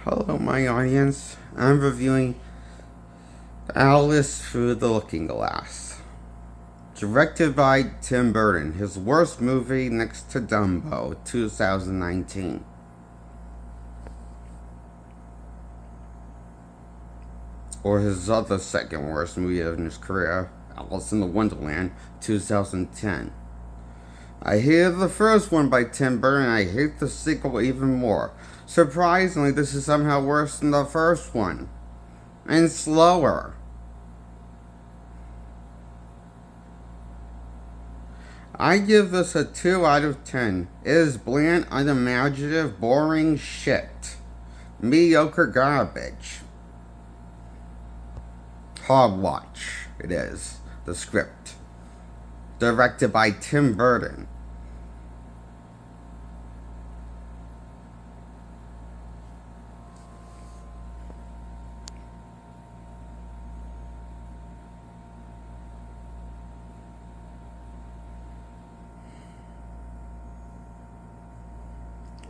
Hello, my audience. I'm reviewing Alice Through the Looking Glass. Directed by Tim Burton, his worst movie next to Dumbo, 2019. Or his other second worst movie in his career, Alice in the Wonderland, 2010. I hated the first one by Tim Burton, and I hate the sequel even more. Surprisingly, this is somehow worse than the first one. And slower. I give this a 2 out of 10. It is bland, unimaginative, boring shit. Mediocre garbage. Hogwatch, it is. The script. Directed by Tim Burton.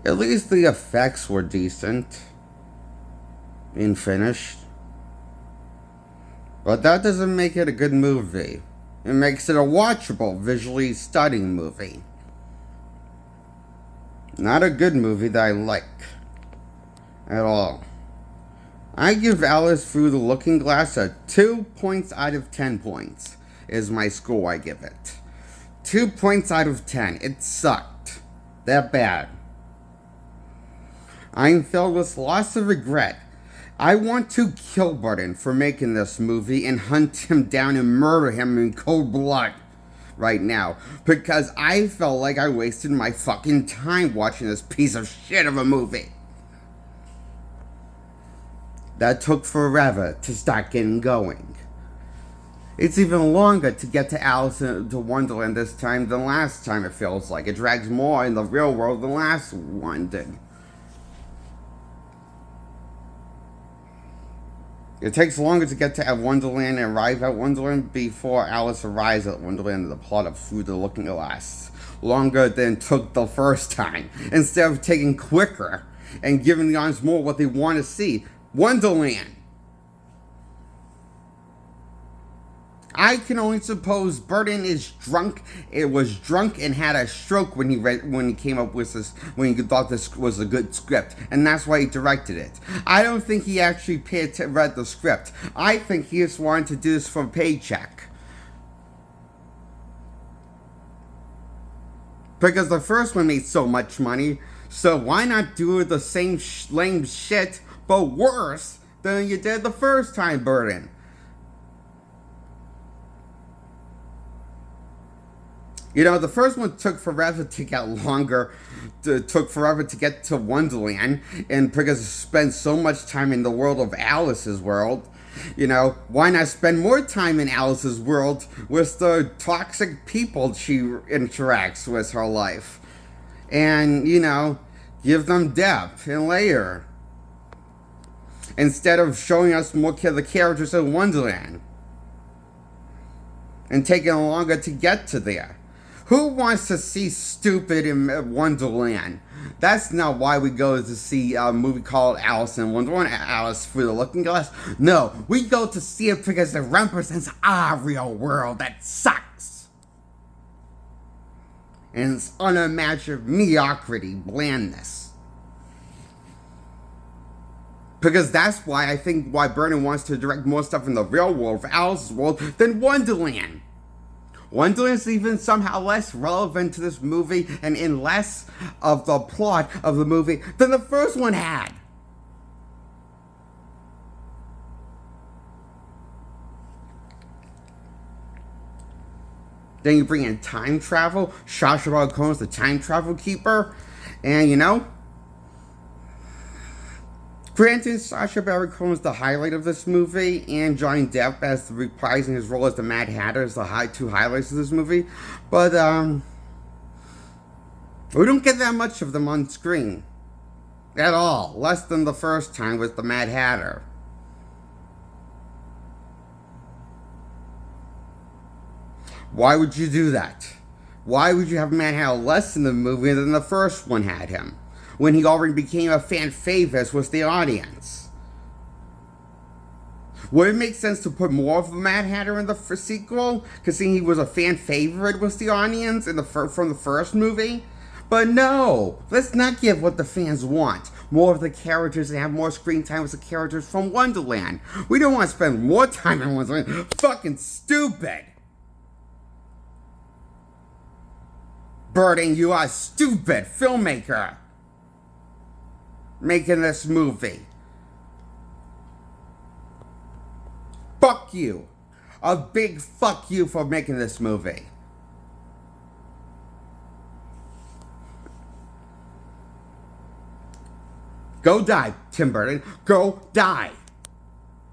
At least the effects were decent and finished. But that doesn't make it a good movie. It makes it a watchable, visually stunning movie. Not a good movie that I like. At all. I give Alice Through the Looking Glass a 2 points out of 10 points. Is my score I give it. 2 points out of 10. It sucked. That bad. I'm filled with lots of regret. I want to kill Burton for making this movie and hunt him down and murder him in cold blood right now, because I felt like I wasted my fucking time watching this piece of shit of a movie. That took forever to start getting going. It's even longer to get to Alice in Wonderland this time than last time, it feels like. It drags more in the real world than last one did. It takes longer to get to Wonderland and arrive at Wonderland before Alice arrives at Wonderland in the plot of Through the Looking Glass. Longer than it took the first time. Instead of taking quicker and giving the audience more what they want to see. Wonderland! I can only suppose Burton is drunk. It was drunk and had a stroke when he came up with this, when he thought this was a good script, and that's why he directed it. I don't think he actually read the script. I think he just wanted to do this for a paycheck. Because the first one made so much money, so why not do the same lame shit, but worse than you did the first time, Burton? You know, the first one took forever to get longer. It took forever to get to Wonderland. And because it spent so much time in the world of Alice's world, you know, why not spend more time in Alice's world with the toxic people she interacts with her life? And, you know, give them depth and layer. Instead of showing us more of the characters in Wonderland. And taking longer to get to there. Who wants to see stupid in Wonderland? That's not why we go to see a movie called Alice in Wonderland, Alice Through the Looking Glass. No, we go to see it because it represents our real world that sucks. And it's unimaginable mediocrity, blandness. Because that's why I think why Burton wants to direct more stuff in the real world, of Alice's world, than Wonderland. Wonderland is even somehow less relevant to this movie and in less of the plot of the movie than the first one had. Then you bring in time travel, Sacha Baron Cohen's the time travel keeper, and you know, granted, Sacha Baron Cohen is the highlight of this movie, and Johnny Depp as reprising his role as the Mad Hatter is the two highlights of this movie. But we don't get that much of them on screen at all. Less than the first time with the Mad Hatter. Why would you do that? Why would you have Mad Hatter less in the movie than the first one had him? when he already became a fan favorite with the audience? Would it make sense to put more of the Mad Hatter in the sequel, considering he was a fan favorite with the audience from the first movie? But no, let's not give what the fans want. More of the characters and have more screen time with the characters from Wonderland. We don't want to spend more time in Wonderland. Fucking stupid. Burton, you are a stupid filmmaker making this movie. Fuck you. A big fuck you for making this movie. Go die, Tim Burton. Go die.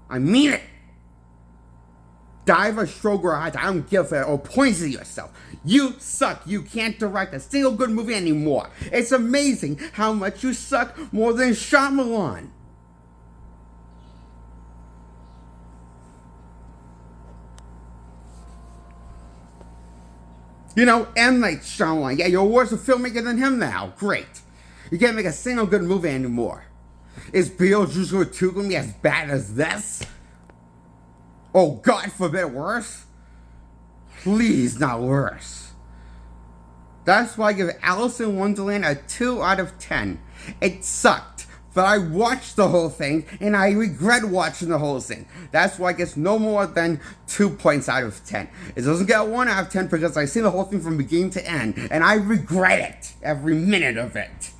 I mean it. Die of a stroke or a heart. I don't give a or poison yourself. You suck. You can't direct a single good movie anymore. It's amazing how much you suck more than Shyamalan. You know, M. Night Shyamalan. Yeah, you're worse a filmmaker than him now. Great. You can't make a single good movie anymore. Is Beetlejuice 2 going to be as bad as this? Oh, God forbid, worse? Please, not worse. That's why I give Alice in Wonderland a 2 out of 10. It sucked, but I watched the whole thing, and I regret watching the whole thing. That's why I guess no more than 2 points out of 10. It doesn't get 1 out of 10 because I've seen the whole thing from beginning to end, and I regret it, every minute of it.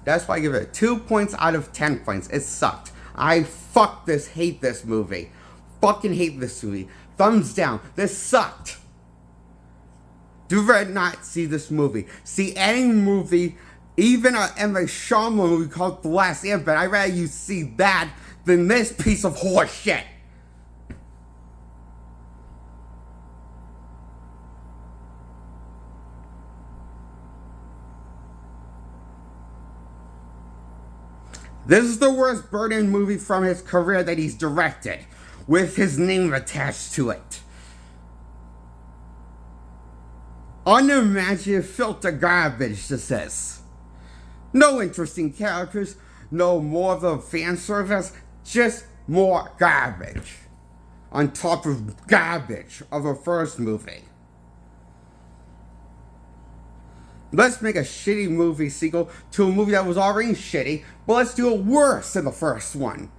That's why I give it 2 points out of 10 points. It sucked. I hate this movie. Fucking hate this movie. Thumbs down. This sucked. Do not see this movie. See any movie, even a M. Night Shyamalan movie called The Last Airbender. I'd rather you see that than this piece of horse shit. This is the worst Burton movie from his career that he's directed, with his name attached to it. Unimaginative filter garbage, this is. No interesting characters, no more of the fan service, just more garbage. On top of garbage of a first movie. Let's make a shitty movie sequel to a movie that was already shitty, but let's do it worse than the first one.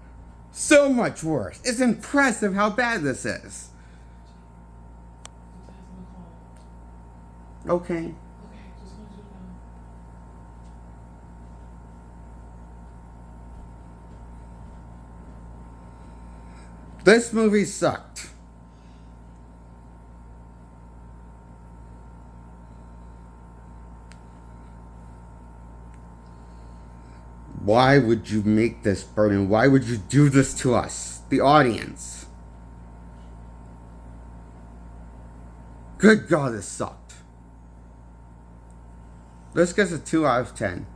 So much worse. It's impressive how bad this is. Okay. This movie sucked. Why would you make this, Burton? Why would you do this to us, the audience? Good God, this sucked. This gets a 2 out of 10.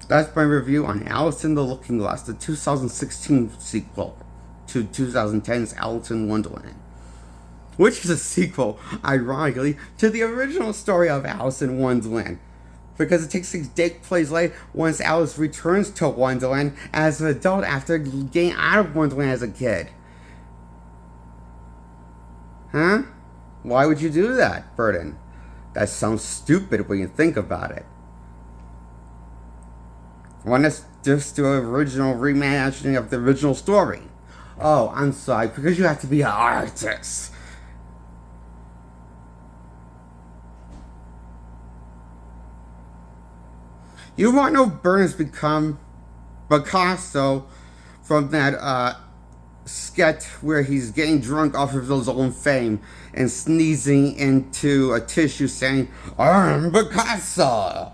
That's my review on Alice in the Looking Glass, the 2016 sequel to 2010's Alice in Wonderland, which is a sequel, ironically, to the original story of Alice in Wonderland, because it takes place later once Alice returns to Wonderland as an adult after getting out of Wonderland as a kid. Huh? Why would you do that, Burton? That sounds stupid when you think about it. Want us just do an original reimagining of the original story? Oh, I'm sorry, because you have to be an artist. You want to know Burton's become Picasso from that sketch where he's getting drunk off of his own fame and sneezing into a tissue saying, "I'm Picasso."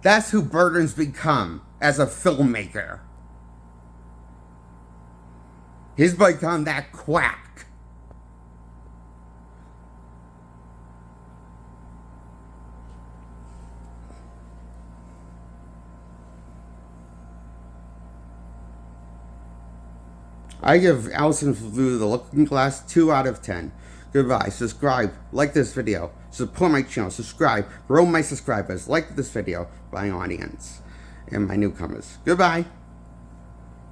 That's who Burton's become as a filmmaker. He's become that quack. I give Allison Through the Looking Glass 2 out of 10. Goodbye. Subscribe. Like this video. Support my channel. Subscribe. Grow my subscribers. Like this video. My audience. And my newcomers. Goodbye.